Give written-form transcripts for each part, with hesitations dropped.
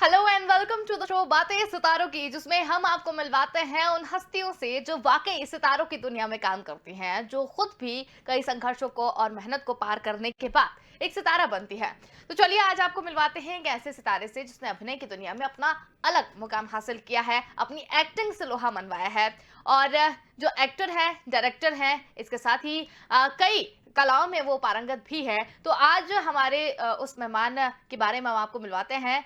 Hello and welcome to the show बातें सितारों की, जिसमें हम आपको मिलवाते हैं उन हस्तियों से जो वाकई सितारों की दुनिया में काम करती हैं, जो खुद भी कई संघर्षों को और मेहनत को पार करने के बाद एक सितारा बनती है। तो चलिए आज आपको मिलवाते हैं एक ऐसे सितारे से जिसने अभिनय की दुनिया में अपना अलग मुकाम हासिल किया है, अपनी एक्टिंग से लोहा मनवाया है। और जो एक्टर है, डायरेक्टर है, इसके साथ ही कई कलाओं में वो पारंगत भी है। तो आज हमारे उस मेहमान के बारे में हम आपको मिलवाते हैं,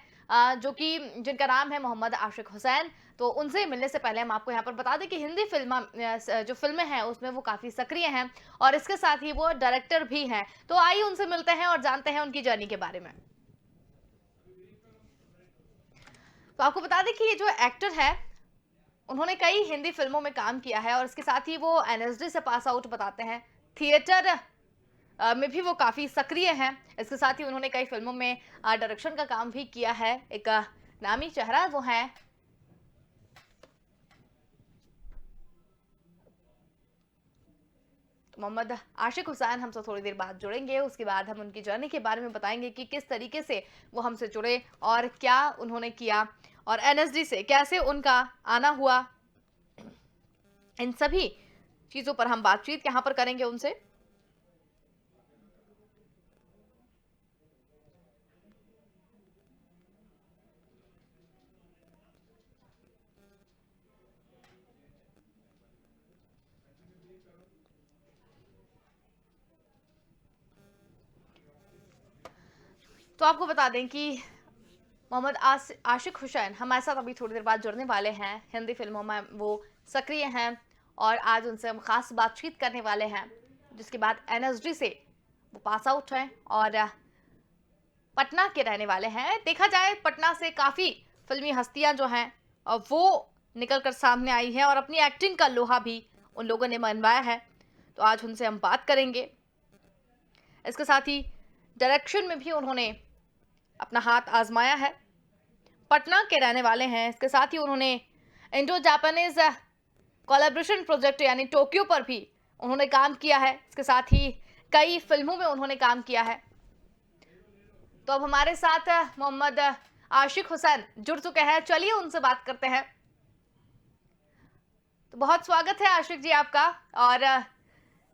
जो कि जिनका नाम है मोहम्मद आशिक हुसैन। तो उनसे मिलने से पहले हम आपको यहाँ पर बता दें कि हिंदी जो फिल्में हैं उसमें वो काफ़ी सक्रिय हैं और इसके साथ ही वो डायरेक्टर भी हैं। तो आइए उनसे मिलते हैं और जानते हैं उनकी जर्नी के बारे में। तो आपको बता दें कि ये जो एक्टर है, उन्होंने कई हिंदी फिल्मों में काम किया है और इसके साथ ही वो एनएसडी से पास आउट बताते हैं। थिएटर में भी वो काफ़ी सक्रिय हैं। इसके साथ ही उन्होंने कई फिल्मों में डायरेक्शन का काम भी किया है। एक नामी चेहरा वो है मोहम्मद आशिक हुसैन। हमसे थोड़ी देर बाद जुड़ेंगे, उसके बाद हम उनकी जर्नी के बारे में बताएंगे कि किस तरीके से वो हमसे जुड़े और क्या उन्होंने किया और एनएसडी से कैसे उनका आना हुआ। इन सभी चीज़ों पर हम बातचीत यहाँ पर करेंगे उनसे। तो आपको बता दें कि मोहम्मद आशिक हुसैन हमारे साथ अभी थोड़ी देर बाद जुड़ने वाले हैं। हिंदी फिल्मों में वो सक्रिय हैं और आज उनसे हम खास बातचीत करने वाले हैं, जिसके बाद एनएसडी से वो पास आउट हैं और पटना के रहने वाले हैं। देखा जाए पटना से काफ़ी फिल्मी हस्तियां जो हैं वो निकल कर सामने आई हैं और अपनी एक्टिंग का लोहा भी उन लोगों ने मनवाया है। तो आज उनसे हम बात करेंगे। इसके साथ ही डायरेक्शन में भी उन्होंने अपना हाथ आजमाया है। पटना के रहने वाले हैं। इसके साथ ही उन्होंने इंडो जापानीज कोलैबोरेशन प्रोजेक्ट यानी टोक्यो पर भी उन्होंने काम किया है। इसके साथ ही कई फिल्मों में उन्होंने काम किया है। तो अब हमारे साथ मोहम्मद आशिक हुसैन जुड़ चुके हैं, चलिए उनसे बात करते हैं। तो बहुत स्वागत है आशिक जी आपका। और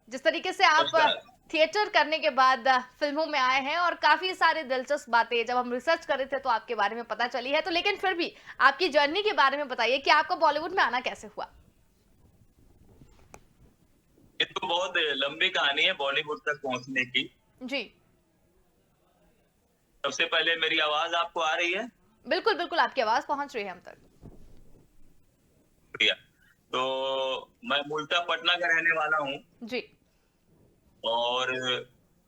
जिस तरीके से आप नमस्कार। थिएटर करने के बाद फिल्मों में आए हैं और काफी सारी दिलचस्प बातें जब हम रिसर्च कर रहे थे तो आपके बारे में पता चली है। तो लेकिन फिर भी आपकी जर्नी के बारे में बताइए कि आपका बॉलीवुड में आना कैसे हुआ। ये तो बहुत लंबी कहानी है बॉलीवुड तक पहुंचने की। जी सबसे पहले मेरी आवाज आपको आ रही है? बिल्कुल बिल्कुल, आपकी आवाज पहुंच रही है हम तक। बढ़िया। तो मैं मूलतः पटना का रहने वाला हूँ जी। और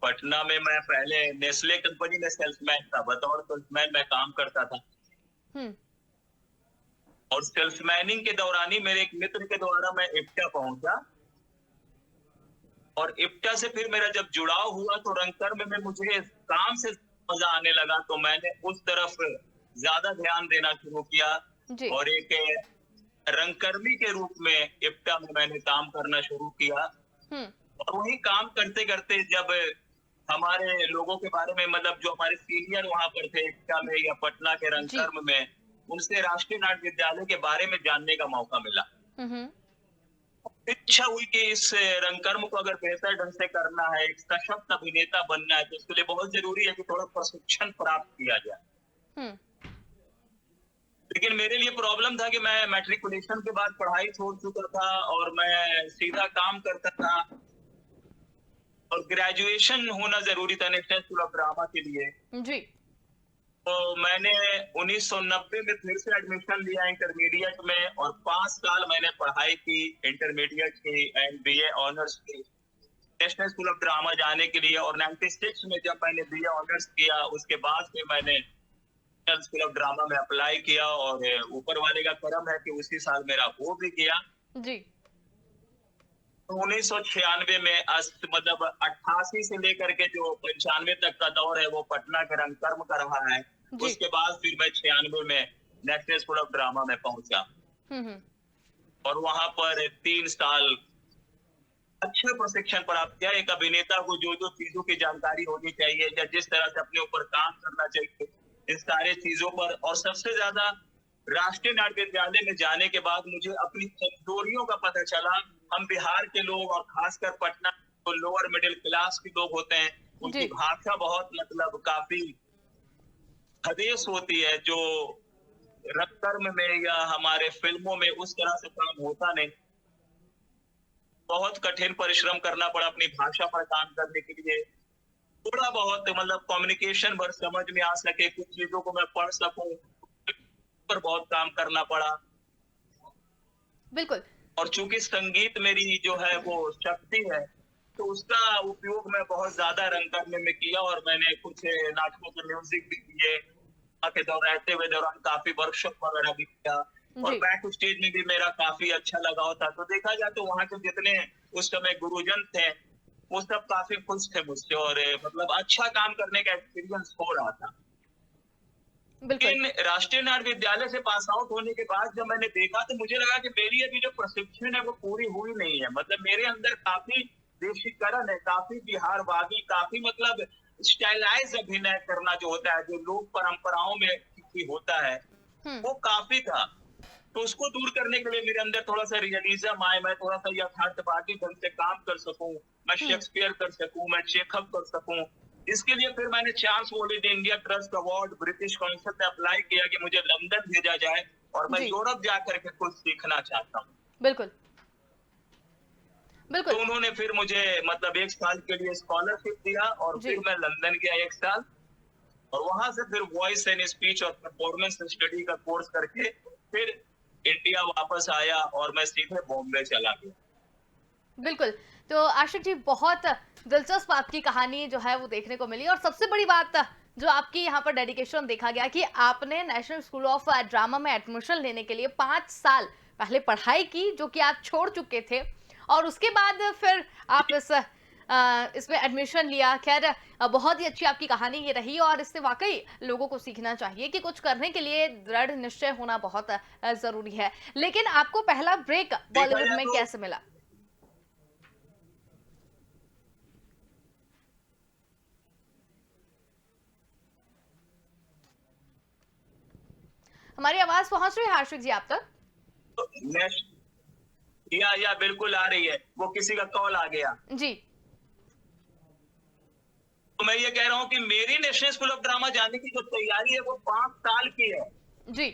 पटना में मैं पहले नेस्ले कंपनी में सेल्समैन था। बतौर सेल्समैन मैं काम करता था हम्म। और सेल्समैनिंग के दौरान ही मेरे एक मित्र के द्वारा मैं इप्टा पहुंचा और इप्टा से फिर मेरा जब जुड़ाव हुआ तो रंगकर्म में मुझे काम से मजा आने लगा, तो मैंने उस तरफ ज्यादा ध्यान देना शुरू किया जी। और एक रंगकर्मी के रूप में इप्टा में मैंने काम करना शुरू किया। हम्म। और वही काम करते करते जब हमारे लोगों के बारे में, मतलब जो हमारे सीनियर वहां पर थे इप्टा में या पटना के जी। रंगकर्म में, उनसे राष्ट्रीय नाट्य विद्यालय के बारे में जानने का मौका मिला। हम्म। इच्छा हुई कि इस रंगकर्म को अगर बेहतर ढंग से करना है, एक सशक्त अभिनेता बनना है, तो उसके लिए बहुत जरूरी है कि थोड़ा प्रशिक्षण प्राप्त किया जाए। हम्म। लेकिन मेरे लिए प्रॉब्लम था कि मैं मैट्रिकुलेशन के बाद पढ़ाई छोड़ चुका था और मैं सीधा काम करता था और ग्रेजुएशन होना जरूरी था नेशनल स्कूल ऑफ ड्रामा के लिए। जी। तो मैंने 1990 में फिर से एडमिशन लिया इंटरमीडिएट में और 5 साल मैंने पढ़ाई की इंटरमीडिएट की एंड बीए ऑनर्स की नेशनल स्कूल ऑफ ड्रामा जाने के लिए। और 96 में जब मैंने बीए ऑनर्स किया उसके बाद फिर मैंने नेशनल स्कूल ऑफ ड्रामा में अप्लाई किया और ऊपर वाले का करम है कि उसी साल मेरा हो भी गया। जी। तो 1996 में मतलब 88 से लेकर के जो 95 तक का दौर है वो पटना के रंगकर्म का रहा है। जी। उसके बाद फिर मैं 96 में नेशनल स्कूल ऑफ ड्रामा में पहुंचा हम्म। और वहां पर 3 साल अच्छा प्रशिक्षण प्राप्त किया। एक अभिनेता को जो जो चीजों की जानकारी होनी चाहिए या जिस तरह से अपने ऊपर काम करना चाहिए, इन सारे चीजों पर। और सबसे ज्यादा राष्ट्रीय नाट्य विद्यालय में जाने के बाद मुझे अपनी कमजोरियों का पता चला। हम बिहार के लोग और खासकर पटना तो लोअर मिडिल क्लास के लोग होते हैं, जी। उनकी भाषा बहुत मतलब काफी हदेश होती है, जो रंगकर्म में या हमारे फिल्मों में उस तरह से काम होता नहीं। बहुत कठिन परिश्रम करना पड़ा अपनी भाषा पर काम करने के लिए। थोड़ा बहुत मतलब कम्युनिकेशन पर समझ में आ सके, कुछ चीजों को मैं पढ़ सकूं, पर बहुत काम करना पड़ा। बिल्कुल। और चूंकि संगीत मेरी जो है वो शक्ति है, तो उसका उपयोग मैं बहुत ज्यादा रंग करने में किया। और मैंने कुछ नाटकों के म्यूजिक भी किए, वहाँ के रहते हुए दौरान काफी वर्कशॉप वगैरह भी किया। और जी। बैक स्टेज में भी मेरा काफी अच्छा लगाव था। तो देखा जाए तो वहाँ के जितने उस समय गुरुजन थे, वो सब काफी खुश थे मुझसे, और मतलब अच्छा काम करने का एक्सपीरियंस हो रहा था। बिल्कुल। इन राष्ट्रीय नाट्य विद्यालय से पास आउट होने के बाद जब मैंने देखा, तो मुझे लगा कि मेरी अभी जो प्रशिक्षण है वो पूरी हुई नहीं है। मतलब मेरे अंदर काफी देशीकरण है, काफी बिहारवादी, काफी मतलब स्टाइलाइज अभिनय करना जो होता है, जो लोक परंपराओं में भी होता है, हुँ। वो काफी था। तो उसको दूर करने के लिए मेरे अंदर थोड़ा सा रियलिज्म आए, मैं थोड़ा सा यथार्थवादी ढंग से काम कर सकूं, मैं हुँ। शेक्सपियर कर सकूं, मैं चेखव कर सकूं। इसके लिए फिर मैंने Charles valid India trust award British council में अप्लाई किया कि मुझे लंदन भेजा जाए, और मैं जी। यूरोप जाकर के कुछ सीखना चाहता हूँ। बिल्कुल। तो बिल्कुल। उन्होंने फिर मुझे मतलब 1 साल के लिए स्कॉलरशिप दिया, और जी। फिर मैं लंदन गया 1 साल, और वहां से फिर वॉइस एंड स्पीच और परफॉर्मेंस स्टडी का कोर्स करके फिर इंडिया वापस आया, और मैं सीधे बॉम्बे चला गया। बिल्कुल। तो आशिक जी, बहुत दिलचस्प आपकी कहानी जो है वो देखने को मिली, और सबसे बड़ी बात जो आपकी यहाँ पर डेडिकेशन देखा गया कि आपने नेशनल स्कूल ऑफ ड्रामा में एडमिशन लेने के लिए 5 साल पहले पढ़ाई की, जो कि आप छोड़ चुके थे, और उसके बाद फिर आप इसमें एडमिशन लिया। ख़ैर, बहुत ही अच्छी आपकी कहानी ये रही, और इससे वाक़ई लोगों को सीखना चाहिए कि कुछ करने के लिए दृढ़ निश्चय होना बहुत ज़रूरी है। लेकिन आपको पहला ब्रेक देखा बॉलीवुड जाए में तो कैसे मिला? हमारी आवाज़ पहुँच रही है आशिक जी आप तक? नेश या बिल्कुल आ रही है। वो किसी का कॉल आ गया। जी। तो मैं ये कह रहा हूँ कि मेरी नेशनल स्कूल ऑफ ड्रामा जाने की जो तैयारी है वो 5 साल की है। जी।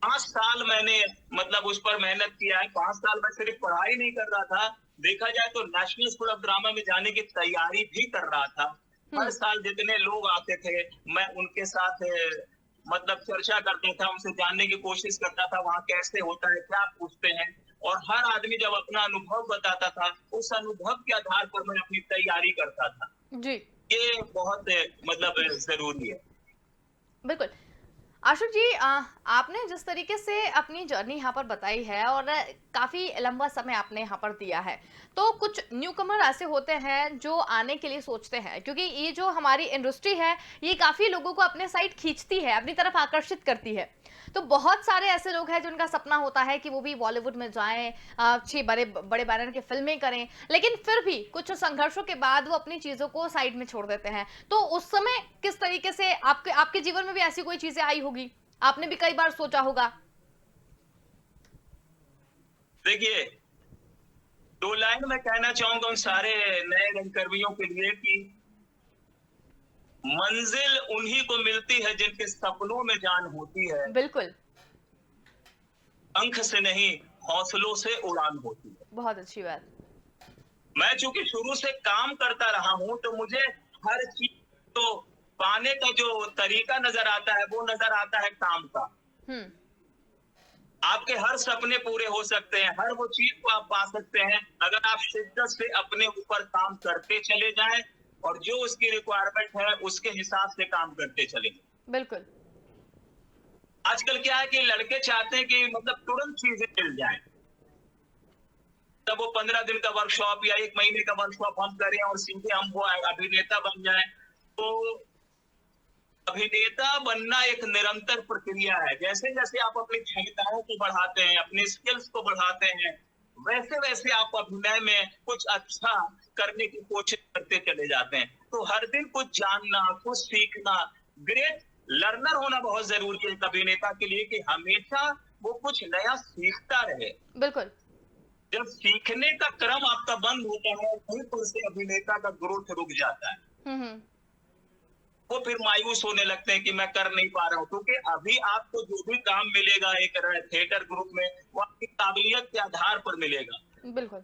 5 साल मैंने मतलब उस पर मेहनत किया है। 5 साल मैं सिर्फ पढ़ाई नहीं कर रहा था, देखा जाए तो नेशनल स्कूल ऑफ ड्रामा में जाने की तैयारी भी कर रहा था। हर हुँ। साल जितने लोग आते थे, मैं उनके साथ मतलब चर्चा करता था, उनसे जानने की कोशिश करता था, वहाँ कैसे होता है, क्या पूछते हैं। और हर आदमी जब अपना अनुभव बताता था, उस अनुभव के आधार पर मैं अपनी तैयारी करता था। जी। ये बहुत मतलब ज़रूरी है। बिल्कुल। आशुक जी, आपने जिस तरीके से अपनी जर्नी यहाँ पर बताई है, और काफ़ी लंबा समय आपने यहाँ पर दिया है, तो कुछ न्यूकमर ऐसे होते हैं जो आने के लिए सोचते हैं, क्योंकि ये जो हमारी इंडस्ट्री है, ये काफ़ी लोगों को अपने साइड खींचती है, अपनी तरफ आकर्षित करती है। तो बहुत सारे ऐसे लोग हैं जिनका सपना होता है कि वो भी बॉलीवुड में जाएं, अच्छी बड़े बड़े बैनर की फिल्में करें, लेकिन फिर भी कुछ संघर्षों के बाद वो अपनी चीज़ों को साइड में छोड़ देते हैं। तो उस समय किस तरीके से आपके आपके जीवन में भी ऐसी कोई चीज़ें आई होगी? आपने भी कई बार सोचा होगा। देखिए, 2 लाइन मैं कहना चाहूँगा उन सारे नए रंगकर्मियों के लिए कि मंजिल उन्हीं को मिलती है जिनके सपनों में जान होती है, बिल्कुल। पंख से नहीं, हौसलों से उड़ान होती है। बहुत अच्छी बात। मैं चूँकि शुरू से काम करता रहा हूँ, तो मुझे हर चीज़ तो पाने का जो तरीका नज़र आता है, वो नज़र आता है काम का। हुँ। आपके हर सपने पूरे हो सकते हैं, हर वो चीज़ को आप पा सकते हैं, अगर आप शिद्दत से अपने ऊपर काम करते चले जाएँ, और जो उसकी रिक्वायरमेंट है, उसके हिसाब से काम करते चले जाएँ। बिल्कुल। आजकल क्या है कि लड़के चाहते हैं कि मतलब तुरंत चीज़ें मिल जाएँ। तब वो 15 दिन का वर्कशॉप या 1 महीने का वर्कशॉप हम करें, और सीधे हम वो अभिनेता बन जाएँ। तो अभिनेता बनना एक निरंतर प्रक्रिया है। जैसे-जैसे आप अपनी क्षमताओं को बढ़ाते हैं, अपने स्किल्स को बढ़ाते हैं, वैसे-वैसे आप अभिनय में कुछ अच्छा करने की कोशिश करते चले जाते हैं। तो हर दिन कुछ जानना, कुछ सीखना, ग्रेट लर्नर होना बहुत जरूरी है एक अभिनेता के लिए कि हमेशा वो कुछ नया सीखता रहे। बिल्कुल। जब सीखने का क्रम आपका बंद होता है वहीं पर से अभिनेता का ग्रोथ रुक जाता है। हुँ। वो फिर मायूस होने लगते हैं कि मैं कर नहीं पा रहा हूँ, क्योंकि अभी आपको जो भी काम मिलेगा एक थिएटर ग्रुप में वो आपकी काबिलियत के आधार पर मिलेगा। बिल्कुल।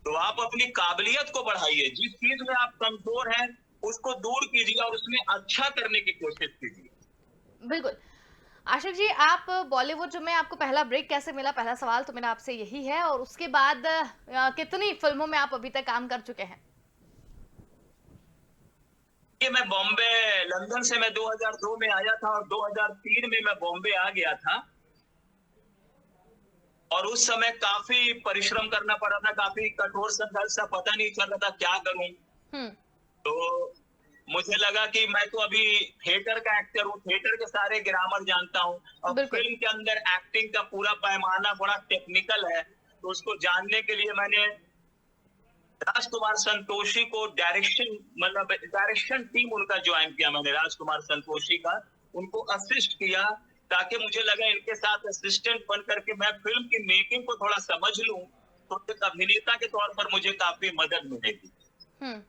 तो आप अपनी काबिलियत को बढ़ाइए, जिस चीज में आप कमजोर हैं उसको दूर कीजिए और उसमें अच्छा करने की कोशिश कीजिए। बिल्कुल। आशिक जी, आप बॉलीवुड में आपको पहला ब्रेक कैसे मिला? पहला सवाल तो मेरा आपसे यही है, और उसके बाद कितनी फ़िल्मों में आप अभी तक काम कर चुके हैं? ये मैं बॉम्बे लंदन से मैं 2002 में आया था और 2003 में मैं बॉम्बे आ गया था। और उस समय काफ़ी परिश्रम करना पड़ा था, काफ़ी कठोर संघर्ष था, पता नहीं चल रहा था क्या करूँ? हुँ। तो मुझे लगा कि मैं तो अभी थिएटर का एक्टर हूँ, थिएटर के सारे ग्रामर जानता हूँ और बिल्कुल। फ़िल्म के अंदर एक्टिंग का पूरा पैमाना बड़ा टेक्निकल है। तो उसको जानने के लिए मैंने राजकुमार संतोषी को डायरेक्शन टीम उनका ज्वाइन किया मैंने, राजकुमार संतोषी का उनको असिस्ट किया, ताकि मुझे लगा इनके साथ असिस्टेंट बन करके मैं फिल्म की मेकिंग को थोड़ा समझ लूं, तो एक अभिनेता के तौर पर मुझे काफी मदद मिलेगी। हुँ।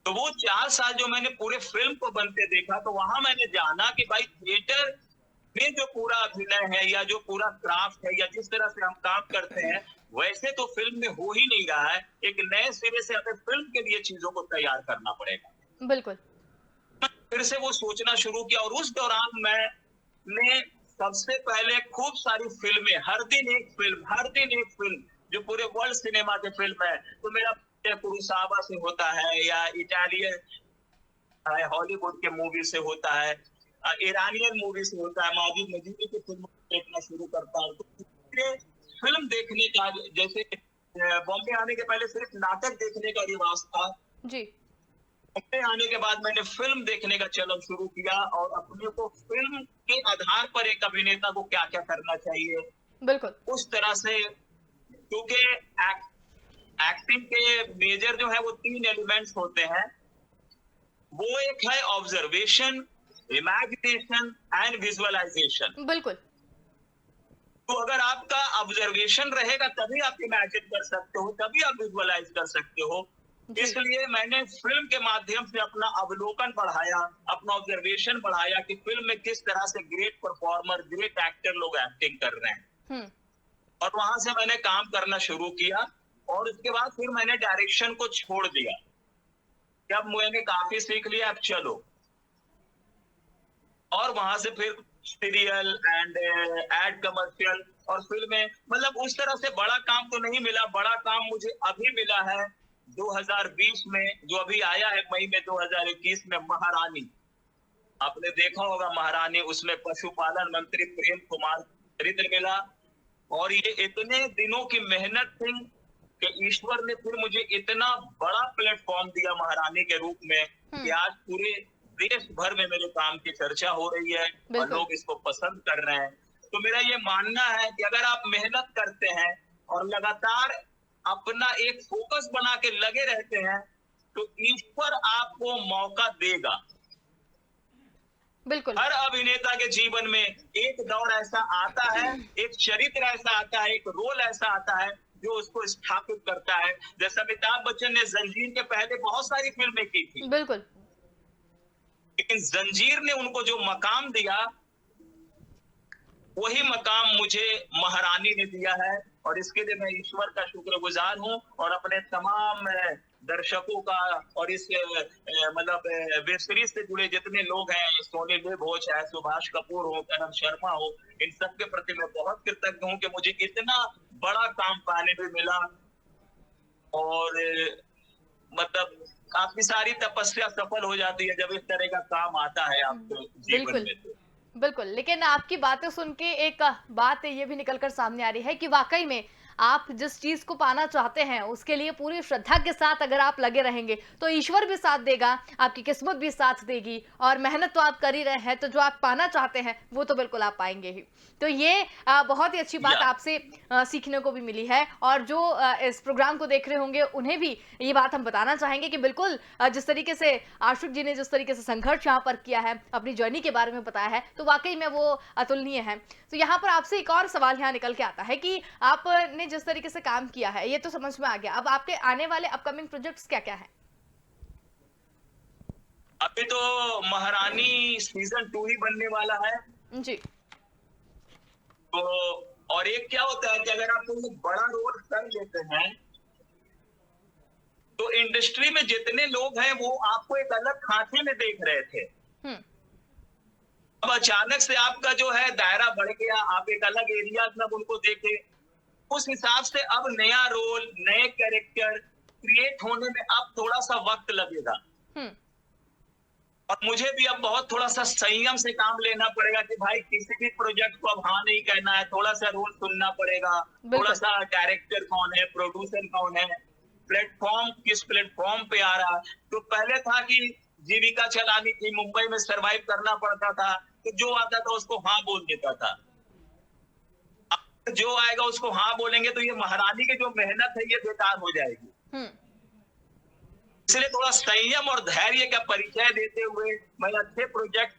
तो वो 4 साल जो मैंने पूरे फिल्म को बनते देखा, तो वहां मैंने जाना कि भाई थिएटर में जो पूरा अभिनय है या जो पूरा क्राफ्ट है या जिस तरह से हम काम करते हैं, वैसे तो फिल्म में हो ही नहीं रहा है। एक नए सिरे से हमें फिल्म के लिए चीजों को तैयार करना पड़ेगा। बिल्कुल। फिर से वो सोचना शुरू किया और उस दौरान मैंने सबसे पहले खूब सारी फिल्में, हर दिन एक फिल्म जो पूरे वर्ल्ड सिनेमा के फिल्म है, तो मेरा कुरुसावा से होता है या इटालियन है, हॉलीवुड के मूवी से होता है, ईरानियन मूवी से होता है, माजिद मजीदी की फिल्म देखना शुरू करता हूँ। तो फिल्म देखने का, जैसे बॉम्बे आने के पहले सिर्फ नाटक देखने का रिवाज था, जी। बॉम्बे आने के बाद मैंने फिल्म देखने का चलन शुरू किया और अपने को फिल्म के आधार पर एक अभिनेता को क्या क्या करना चाहिए बिल्कुल। उस तरह से, क्योंकि एक्टिंग के मेजर जो है वो 3 एलिमेंट्स होते हैं। वो एक है ऑब्जर्वेशन, इमेजिनेशन एंड विजुअलाइजेशन। बिल्कुल। तो अगर आपका ऑब्जर्वेशन रहेगा तभी आप इमेजिन कर सकते हो, तभी आप विजुअलाइज कर सकते हो। जी। इसलिए मैंने फिल्म के माध्यम से अपना अवलोकन बढ़ाया, अपना ऑब्जर्वेशन बढ़ाया कि फिल्म में किस तरह से ग्रेट परफॉर्मर, ग्रेट एक्टर लोग एक्टिंग कर रहे हैं। हुँ। और वहां से मैंने काम करना शुरू किया और उसके बाद फिर मैंने डायरेक्शन को छोड़ दिया। जब मैंने काफी सीख लिया, अब चलो। और वहां से फिर सीरियल एंड एड कमर्शियल और फिल्में, मतलब उस तरह से बड़ा काम तो नहीं मिला। बड़ा काम मुझे अभी मिला है 2020 में, जो अभी आया है मई में 2021 में, महारानी। आपने देखा होगा महारानी, उसमें पशुपालन मंत्री प्रेम कुमार चरित्र मिला। और ये इतने दिनों की मेहनत थी कि ईश्वर ने फिर मुझे इतना बड़ा प्लेटफॉर्म दिया महारानी के रूप में हुँ। कि आज पूरे देश भर में मेरे काम की चर्चा हो रही है और बिल्कुल। लोग इसको पसंद कर रहे हैं। तो मेरा ये मानना है कि अगर आप मेहनत करते हैं और लगातार अपना एक फोकस बना के लगे रहते हैं, तो ईश्वर आपको मौका देगा। बिल्कुल। हर अभिनेता के जीवन में एक दौर ऐसा आता है, एक चरित्र ऐसा आता है, एक रोल ऐसा आता है जो उसको स्थापित करता है। जैसे अमिताभ बच्चन ने जंजीर के पहले बहुत सारी फिल्में की थी, बिल्कुल। लेकिन जंजीर ने उनको जो मकाम दिया, वही मकाम मुझे महारानी ने दिया है। और इसके लिए मैं ईश्वर का शुक्रगुजार हूँ और अपने तमाम दर्शकों का और इस मतलब वेब सीरीज से जुड़े जितने लोग हैं, सोनी लिव हो, चाहे सुभाष कपूर हो, करण शर्मा हो, इन सब के प्रति मैं बहुत कृतज्ञ हूँ कि मुझे इतना बड़ा काम पाने में मिला। और मतलब आपकी सारी तपस्या सफल हो जाती है जब इस तरह का काम आता है आपके जीवन बिल्कुल। में। तो बिल्कुल, लेकिन आपकी बातें सुन के एक बात ये भी निकल कर सामने आ रही है कि वाक़ई में आप जिस चीज़ को पाना चाहते हैं, उसके लिए पूरी श्रद्धा के साथ अगर आप लगे रहेंगे, तो ईश्वर भी साथ देगा, आपकी किस्मत भी साथ देगी और मेहनत तो आप कर ही रहे हैं, तो जो आप पाना चाहते हैं, वो तो बिल्कुल आप पाएँगे ही। तो ये बहुत ही अच्छी बात या आपसे सीखने को भी मिली है और जो इस प्रोग्राम को देख रहे होंगे, उन्हें भी ये बात हम बताना चाहेंगे कि बिल्कुल जिस तरीके से आशुक जी ने जिस तरीके से संघर्ष यहाँ पर किया है, अपनी जर्नी के बारे में बताया है, तो वाक़ई में वो अतुलनीय है। तो यहाँ पर आपसे एक और सवाल यहाँ निकल के आता है कि आपने जिस तरीके से काम किया है, ये तो समझ में आ गया। अब आपके आने वाले अपकमिंग प्रोजेक्ट्स क्या-क्या हैं? अभी तो महारानी सीजन 2 ही बनने वाला है। जी। तो और एक क्या होता है कि अगर आप कोई बड़ा रोल कर लेते हैं, तो इंडस्ट्री में जितने लोग हैं वो आपको एक अलग खांचे में देख रहे थे। हुँ, अब अचानक से आपका जो है दायरा बढ़ गया, आप एक अलग एरिया में अब उनको देखे। उस हिसाब से अब नया रोल, नए कैरेक्टर क्रिएट होने में अब थोड़ा-सा वक़्त लगेगा। हुँ, और मुझे भी अब बहुत थोड़ा-सा संयम से काम लेना पड़ेगा कि भाई किसी भी प्रोजेक्ट को अब हाँ नहीं कहना है, थोड़ा-सा रूल सुनना पड़ेगा, बिल्कुल। थोड़ा-सा डायरेक्टर कौन है, प्रोड्यूसर कौन है, प्लेटफ़ॉर्म किस प्लेटफ़ॉर्म पे आ रहा है। तो पहले था कि जीविका चलानी थी, मुंबई में सर्वाइव करना पड़ता था, तो जो आता था उसको हाँ बोल देता था। अब जो आएगा उसको हाँ बोलेंगे तो ये महारानी की जो मेहनत है ये बेकार हो जाएगी। हुँ, इसलिए थोड़ा संयम और धैर्य का परिचय देते हुए मैं अच्छे प्रोजेक्ट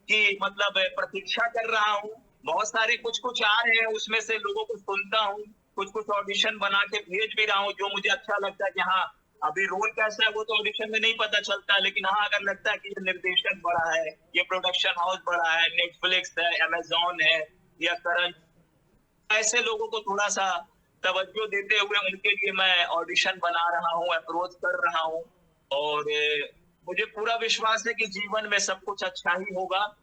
की मतलब प्रतीक्षा कर रहा हूँ। बहुत सारे कुछ-कुछ आ रहे हैं, उसमें से लोगों को सुनता हूँ, कुछ-कुछ ऑडिशन बना के भेज भी रहा हूँ, जो मुझे अच्छा लगता है कि हाँ, अभी रोल कैसा है वो तो ऑडिशन में नहीं पता चलता, लेकिन हाँ, अगर लगता है कि ये निर्देशक बड़ा है, ये प्रोडक्शन हाउस बड़ा है, नेटफ्लिक्स है, अमेज़न है या करण, ऐसे लोगों को थोड़ा-सा तवज्जो देते हुए उनके लिए मैं ऑडिशन बना रहा हूँ, अप्रोच कर रहा हूँ और मुझे पूरा विश्वास है कि जीवन में सब कुछ अच्छा ही होगा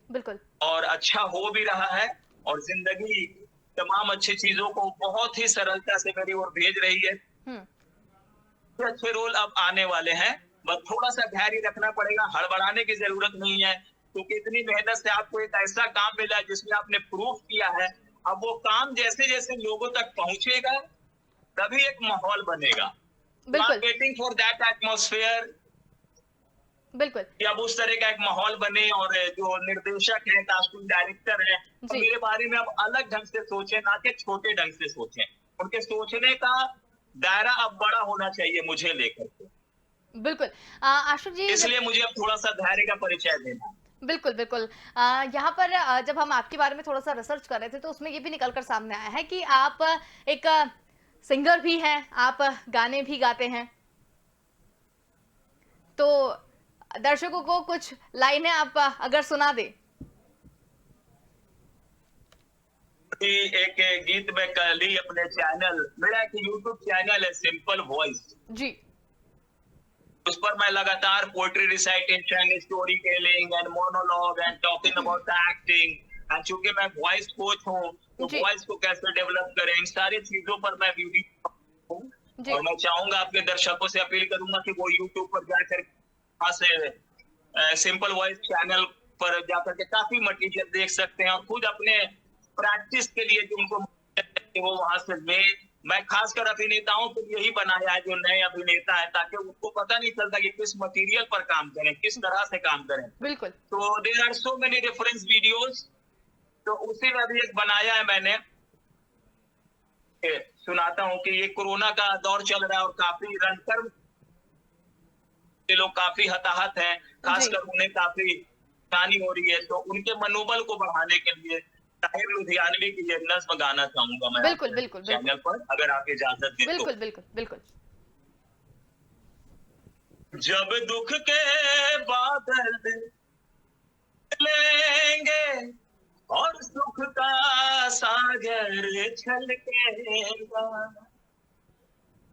बिल्कुल। और अच्छा हो भी रहा है और ज़िंदगी तमाम अच्छी चीज़ों को बहुत ही सरलता से मेरी ओर भेज रही है। हुँ, अच्छे अच्छे रोल अब आने वाले हैं, बस थोड़ा-सा धैर्य रखना पड़ेगा, हड़बड़ाने की ज़रूरत नहीं है, क्योंकि इतनी मेहनत से आपको एक ऐसा काम मिला है जिसमें आपने प्रूव किया है। अब वो काम जैसे-जैसे लोगों तक पहुँचेगा, तभी एक माहौल बनेगा। तो आई बिल्कुल, am waiting for that atmosphere बिल्कुल। कि अब उस तरह का एक माहौल बने और जो निर्देशक हैं, कास्टिंग डायरेक्टर हैं, वो जी। मेरे बारे में अब अलग ढंग से सोचें, ना कि छोटे ढंग से सोचें। उनके सोचने का दायरा अब बड़ा होना चाहिए मुझे लेकर के। बिल्कुल। आशुक जी जब इसलिए मुझे अब थोड़ा-सा धैर्य का परिचय देना है। बिल्कुल, बिल्कुल। यहाँ पर जब हम आपके बारे में थोड़ा-सा रिसर्च कर रहे थे, तो उसमें ये भी निकल कर सामने आया है कि आप एक सिंगर भी हैं, आप गाने भी गाते हैं। तो दर्शकों को कुछ लाइनें आप अगर सुना दें। कि एक गीत में कल ही अपने मेरा एक यूट्यूब चैनल है सिंपल वॉइस। जी, उस पर मैं लगातार poetry recitation, story telling and monologue and talking about the acting and चूंकि मैं वॉइस कोच हूँ, तो जी, वॉइस को कैसे डेवलप करें, इन सारी चीजों पर मैं वीडियो हूँ जी। और मैं चाहूंगा आपके दर्शकों से अपील करूंगा कि वो यूट्यूब पर जाकर वहां से सिंपल वॉइस चैनल पर जाकर के काफी मटेरियल देख सकते हैं और खुद अपने प्रैक्टिस के लिए जो उनको वो वहां से ले। मैं खासकर अभिनेताओं के लिए ही बनाया है जो नए अभिनेता है, ताकि उनको पता नहीं चलता कि किस मटेरियल पर काम करें, किस तरह से काम करें। बिल्कुल। तो there are so many reference videos, तो उसी में भी एक बनाया है मैंने। सुनाता हूँ कि ये कोरोना का दौर चल रहा है और काफी रनकर ये लोग काफी हताहत हैं, जी। खासकर उन्हें काफी हानि हो रही है, तो उनके मनोबल को बढ़ाने के लिए ताहिर लुधियानवी की ये नज्म गाना चाहूंगा मैं बिल्कुल, आपके बिल्कुल, बिल्कुल। चैनल पर, अगर आप इजाजत दें तो। बिल्कुल, बिल्कुल, बिल्कुल। जब दुख के बादल लेंगे और सुख का सागर छलकेगा,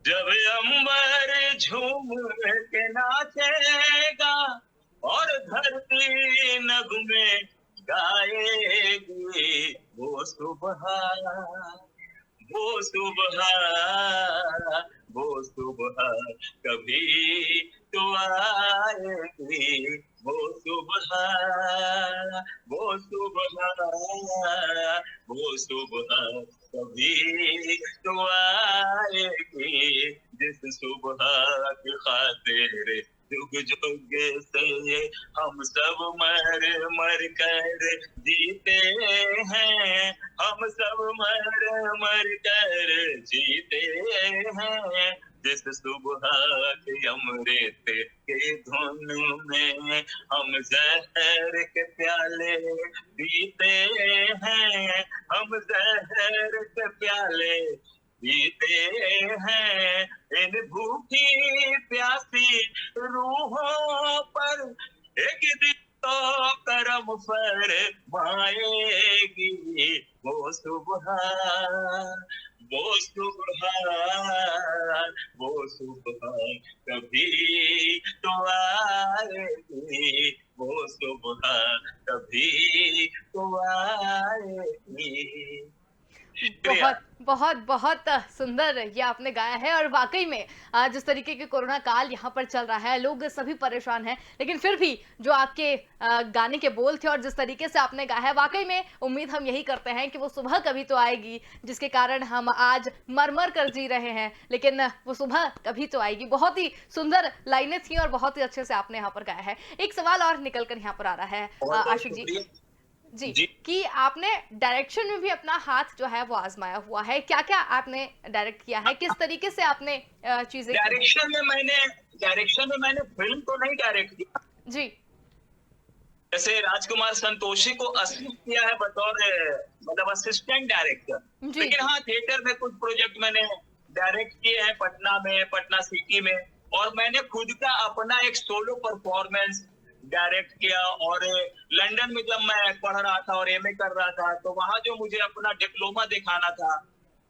जब अंबर झूम के नाचेगा और धरती नगमे गाएगी, वो सुबह वो सुबह कभी तो आएगी वो सुबह, वो सुबह, वो सुबह कभी तो आएगी जिस सुबह की खातिर जुग जुग से हम सब मर मर कर जीते हैं, हम सब मर मर कर जीते हैं। जिस सुबह के अमृत के धुन में हम जहर के प्याले पीते हैं, हम जहर के प्याले पीते हैं। इन भूखी प्यासी रूहों पर एक दिन तो करम फरमाएगी वो सुबह, वो सुबह, वो सुबह कभी तो आएगी, वो सुबह कभी तो आएगी। शुक्रिया। बहुत बहुत बहुत सुंदर ये आपने गाया है और वाकई में जिस तरीके के कोरोना काल यहाँ पर चल रहा है, लोग सभी परेशान हैं, लेकिन फिर भी जो आपके गाने के बोल थे और जिस तरीके से आपने गाया है, वाकई में उम्मीद हम यही करते हैं कि वो सुबह कभी तो आएगी जिसके कारण हम आज मर मर कर जी रहे हैं, लेकिन वो सुबह कभी तो आएगी। बहुत ही सुंदर लाइनें थी और बहुत ही अच्छे से आपने यहाँ पर गाया है। एक सवाल और निकल कर यहाँ पर आ रहा है बहुत बहुत आशुक जी शुक्रिया जी, जी। कि आपने डायरेक्शन में भी अपना हाथ जो है वो आजमाया हुआ है। क्या-क्या आपने डायरेक्ट किया है? किस तरीके से आपने चीज़ें की हैं? डायरेक्शन में मैंने फिल्म तो नहीं डायरेक्ट किया। जी, जैसे राजकुमार संतोषी को असिस्ट किया है बतौर मतलब असिस्टेंट डायरेक्टर। जी, लेकिन जी। हाँ, थिएटर में कुछ प्रोजेक्ट मैंने डायरेक्ट किए हैं पटना में, पटना सिटी में, और मैंने खुद का अपना एक सोलो परफॉर्मेंस डायरेक्ट किया। और लंदन में जब मैं पढ़ रहा था और एमए कर रहा था, तो वहां जो मुझे अपना डिप्लोमा दिखाना था,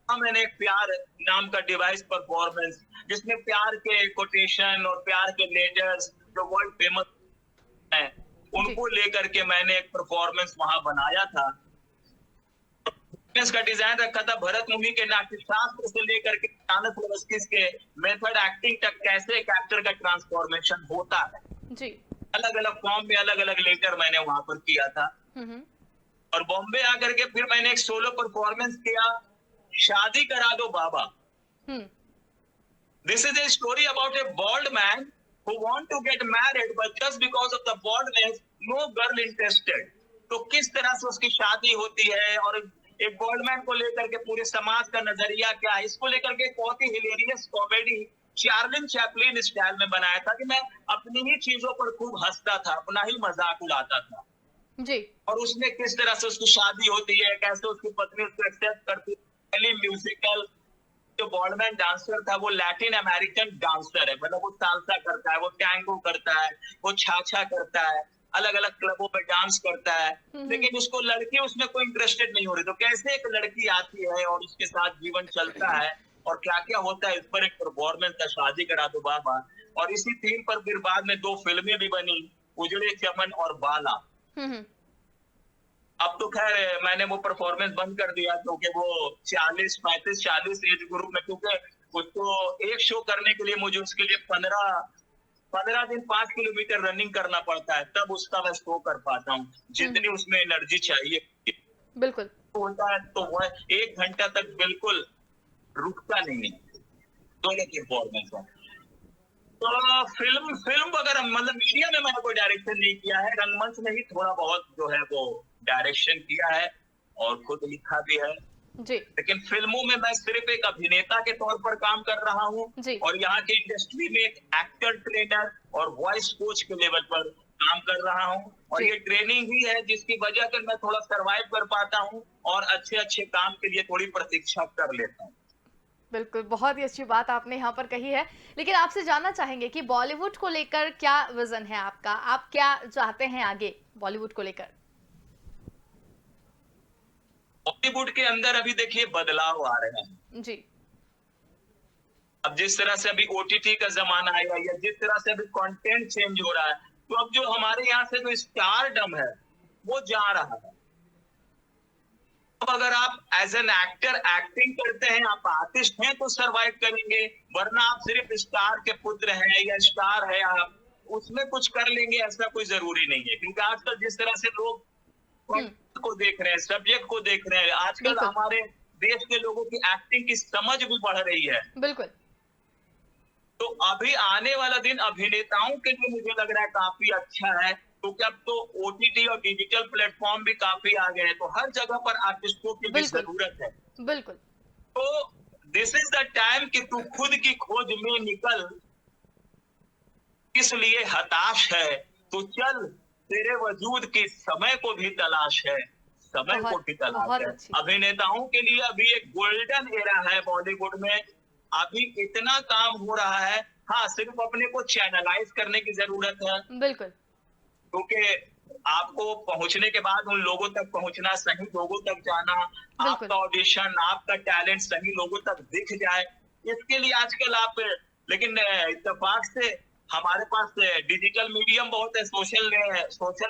वहाँ मैंने एक प्यार नाम का डिवाइस परफॉर्मेंस, जिसमें प्यार के कोटेशन और प्यार के लेटर्स जो वर्ल्ड फेमस हैं, जी। उनको लेकर के मैंने एक परफॉर्मेंस वहां बनाया था। इसका डिजाइन रखा था भरत मुनि के नाट्यशास्त्र से लेकर के चाणक्य के मेथड एक्टिंग तक, कैसे एक एक्टर का ट्रांसफॉर्मेशन होता है। जी। अलग अलग फॉर्म में अलग अलग लेटर मैंने वहां पर किया था। हुँ, हुँ। और बॉम्बे आकर के फिर मैंने एक सोलो परफॉर्मेंस किया, शादी करा दो बाबा। हुँ, This is a story about a bald man who want to get married, but just because of the baldness, no girl interested. तो किस तरह से उसकी शादी होती है और एक बॉल्ड मैन को लेकर के पूरे समाज का नजरिया क्या है, इसको लेकर के एक बहुत ही हिलेरियस कॉमेडी चार्लिन चैपलिन स्टाइल में बनाया था कि मैं अपनी ही चीजों पर खूब हंसता था, अपना ही मजाक उड़ाता था। जी। और उसमें किस तरह से उसकी शादी होती है, कैसे उसकी पत्नी उसको एक्सेप्ट करती है, पहली म्यूजिकल जो बॉलमैन डांसर था वो लैटिन अमेरिकन डांसर है, मतलब वो साल्सा करता है, वो टैंगो करता है, वो छाछा करता है, अलग अलग क्लबों में डांस करता है। लेकिन उसको लड़की उसमें कोई इंटरेस्टेड नहीं हो रही, तो कैसे एक लड़की आती है और उसके साथ जीवन चलता है और क्या क्या होता है, इस पर एक परफॉर्मेंस था, शादी करा दो बाबा। और इसी थीम पर फिर बाद में 2 फिल्में भी बनी, उजड़े चमन और बाला। हुँ, हुँ। अब तो खैर मैंने वो परफॉर्मेंस बंद कर दिया, क्योंकि वो 40, 35, 40 एज ग्रुप में, क्योंकि उसको एक शो करने के लिए मुझे उसके लिए 15 दिन 5 किलोमीटर रनिंग करना पड़ता है, तब उसका मैं शो कर पाता हूँ, जितनी उसमें एनर्जी चाहिए बिल्कुल। होता है। तो वह 1 घंटा तक बिल्कुल रुकता नहीं है, दोनों परफॉर्मेंस है। तो फिल्म फिल्म वगैरह मतलब मीडिया में मैंने कोई डायरेक्शन नहीं किया है, रंगमंच में ही थोड़ा बहुत जो है वो डायरेक्शन किया है और खुद लिखा भी है। जी, लेकिन फिल्मों में मैं सिर्फ एक अभिनेता के तौर पर काम कर रहा हूँ, जी। और यहाँ की इंडस्ट्री में एक एक्टर ट्रेनर और वॉइस कोच के लेवल पर काम कर रहा हूँ। और जी। ये ट्रेनिंग ही है जिसकी वजह से मैं थोड़ा सरवाइव कर पाता हूँ और अच्छे अच्छे काम के लिए थोड़ी प्रतीक्षा कर लेता हूँ। बिल्कुल, बहुत ही अच्छी बात आपने यहाँ पर कही है। लेकिन आपसे जानना चाहेंगे कि बॉलीवुड को लेकर क्या विज़न है आपका? आप क्या चाहते हैं आगे बॉलीवुड को लेकर? बॉलीवुड के अंदर अभी देखिए बदलाव आ रहे हैं। जी, अब जिस तरह से अभी ओटीटी का जमाना आया या जिस तरह से अभी कंटेंट चेंज हो रहा है, तो अब जो हमारे यहाँ से जो स्टारडम है वो जा रहा है। अब अगर आप एज एन एक्टर एक्टिंग करते हैं, आप आर्टिस्ट हैं तो सरवाइव करेंगे, वरना आप सिर्फ स्टार के पुत्र हैं या स्टार है आप, उसमें कुछ कर लेंगे ऐसा कोई जरूरी नहीं है। क्योंकि आजकल जिस तरह से लोग हुँ, content को देख रहे हैं, सब्जेक्ट को देख रहे हैं, आजकल बिल्कुल, हमारे देश के लोगों की एक्टिंग की समझ भी बढ़ रही है। बिल्कुल, तो अभी आने वाला दिन अभिनेताओं के लिए मुझे लग रहा है काफी अच्छा है, क्योंकि अब तो ओटीटी और डिजिटल प्लेटफॉर्म भी काफी आ गए हैं, तो हर जगह पर आर्टिस्टों की भी बिल्कुल, जरूरत है। बिल्कुल, तो दिस इज द टाइम कि तू खुद की खोज में निकल, किस लिए हताश है, तो चल, तेरे वजूद की समय को भी तलाश है, समय को बहुत, भी तलाश बहुत है। अच्छी। अभिनेताओं के लिए अभी एक गोल्डन एरा है बॉलीवुड में, अभी इतना काम हो रहा है। हाँ, सिर्फ अपने को चैनलाइज करने की जरूरत है, बिल्कुल, क्योंकि आपको पहुंचने के बाद उन लोगों तक पहुंचना, सही लोगों तक जाना, बिल्कुल, आपका ऑडिशन, आपका टैलेंट सही लोगों तक दिख जाए, इसके लिए आजकल आप, लेकिन इत्तेफाक से हमारे पास डिजिटल मीडियम बहुत है, सोशल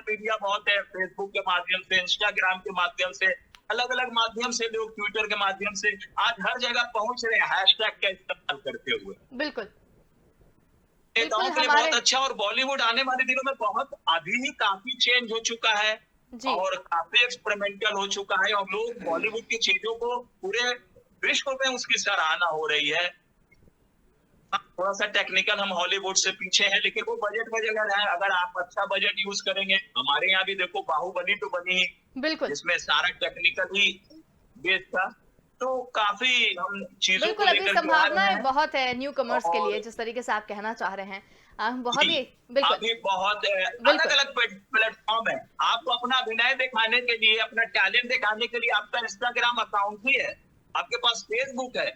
मीडिया बहुत है, फेसबुक के माध्यम से, इंस्टाग्राम के माध्यम से, अलग अलग माध्यम से, लोग ट्विटर के माध्यम से आज हर जगह पहुंच रहे हैं हैशटैग का इस्तेमाल करते हुए। बिल्कुल, बिल्कुल नेताओं के लिए हमारे बहुत अच्छा, और बॉलीवुड आने वाले दिनों में बहुत अभी ही काफी चेंज हो चुका है जी, और काफी एक्सपेरिमेंटल हो चुका है, और लोग बॉलीवुड की चीजों को पूरे विश्व में उसकी सराहना हो रही है। हाँ, थोड़ा सा टेक्निकल हम हॉलीवुड से पीछे हैं, लेकिन वो बजट में अगर है, अगर आप अच्छा बजट यूज करेंगे, हमारे यहाँ भी देखो बाहुबली तो बनी ही, बिल्कुल, जिसमें सारा टेक्निकल ही बेस था, तो काफी हम चीजों को बिल्कुल अभी लेकर के आ रहे संभावनाएँ हैं। बहुत है न्यू कमर्स के लिए और जिस तरीके से आप कहना चाह रहे हैं। बहुत जी, ही बिल्कुल, अभी बहुत बिल्कुल, अलग-अलग प्लेटफ़ॉर्म है। आपको अपना अभिनय दिखाने के लिए, अपना टैलेंट दिखाने के लिए आपका इंस्टाग्राम अकाउंट भी है, आपके पास फेसबुक है।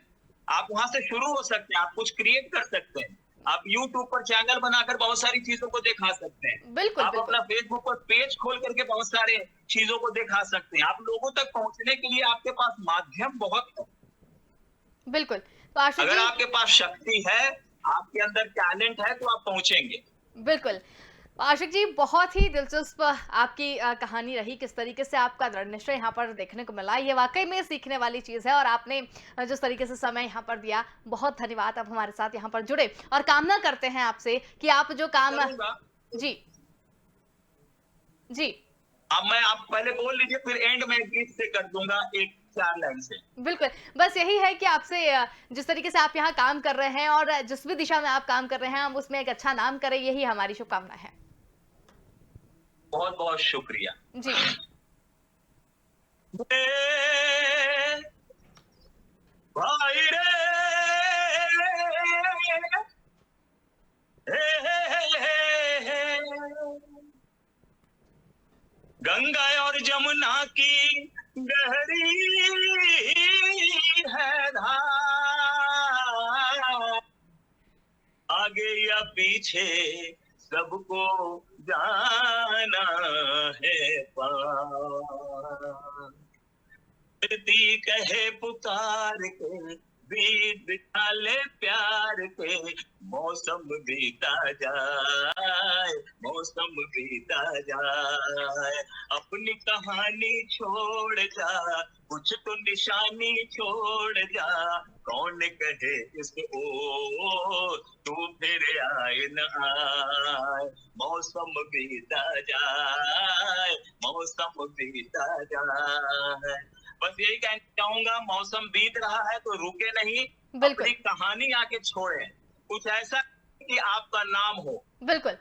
आप वहाँ से शुरू हो सकते हैं, आप कुछ क्रिएट कर सकते हैं। आप यूट्यूब पर चैनल बनाकर बहुत सारी चीज़ों को दिखा सकते हैं। बिल्कुल, आप अपना बिल्कुल, फेसबुक पर पेज खोल करके बहुत सारे चीज़ों को दिखा सकते हैं। आप लोगों तक पहुँचने के लिए आपके पास माध्यम बहुत है। बिल्कुल। तो आशीष अगर जी आपके पास शक्ति है, आपके अंदर टैलेंट है, तो आप पहुँचेंगे। बिल्कुल। आशिक जी बहुत ही दिलचस्प आपकी कहानी रही किस तरीके से आपका दृढ़ निश्चय यहाँ पर देखने को मिला। ये वाक़ई में सीखने वाली चीज़ है और आपने जिस तरीके से समय यहाँ पर दिया, बहुत धन्यवाद। आप हमारे साथ यहाँ पर जुड़े और कामना करते हैं आपसे कि आप जो काम करूँगा। जी, जी। अब मैं, आप पहले बोल लीजिए, फिर एंड में गीत से कर दूंगा एक 4 लाइन से। बिल्कुल, बस यही है कि आपसे जिस तरीके से आप यहाँ काम कर रहे हैं और जिस भी दिशा में आप काम कर रहे हैं, हम उसमें एक अच्छा नाम करें, यही हमारी शुभकामना है। बहुत बहुत शुक्रिया। जी, ए, भाई रे, हे, हे, गंगा और जमुना की गहरी है धार, आगे या पीछे सबको जाना है पार। धरती कहे पुकार के, बीत डाले प्यार के, मौसम बीता जाए, मौसम बीता जाए, अपनी कहानी छोड़ जा, कुछ तो निशानी छोड़ जा, कौन कहे इस ओ तू फिर आए न आए, मौसम बीता जाए, मौसम बीता जाए। बस यही कहना चाहूंगा, मौसम बीत रहा है तो रुके नहीं, बिल्कुल, अपनी कहानी आके छोड़ें, कुछ ऐसा कि आपका नाम हो। बिल्कुल।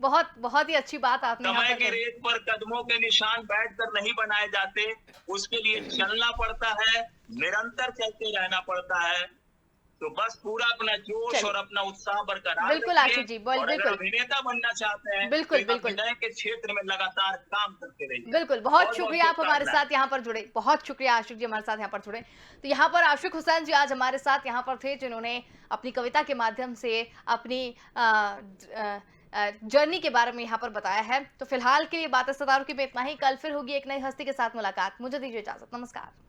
बहुत, बहुत ही अच्छी बात आपने यहाँ समय पर की कही। रेत पर कदमों के निशान बैठकर नहीं बनाए जाते, उसके लिए चलना पड़ता है, निरंतर चलते रहना पड़ता है। तो बस पूरा अपना जोश और चलिए, अपना उत्साह बरकरार बिल्कुल रखिए, आशीष जी, बोल और अगर बिल्कुल, अभिनेता बनना चाहते हैं तो बिल्कुल, एक बिल्कुल, अभिनय के क्षेत्र में लगातार काम करते रहिए। बिल्कुल। बहुत बहुत बहुत शुक्रिया आप हमारे शुभकामनाएं। साथ यहाँ पर जुड़े। बहुत शुक्रिया आशिक जी हमारे साथ यहाँ पर जुड़े। तो यहाँ पर आशिक हुसैन जी आज हमारे साथ यहाँ पर थे जिन्होंने अपनी कविता के माध्यम से अपनी जर्नी के बारे में यहाँ पर बताया है। तो फिलहाल के लिए बातें सदारों की में इतना ही। कल फिर होगी एक नई हस्ती के साथ मुलाकात। मुझे दीजिए इजाज़त। नमस्कार।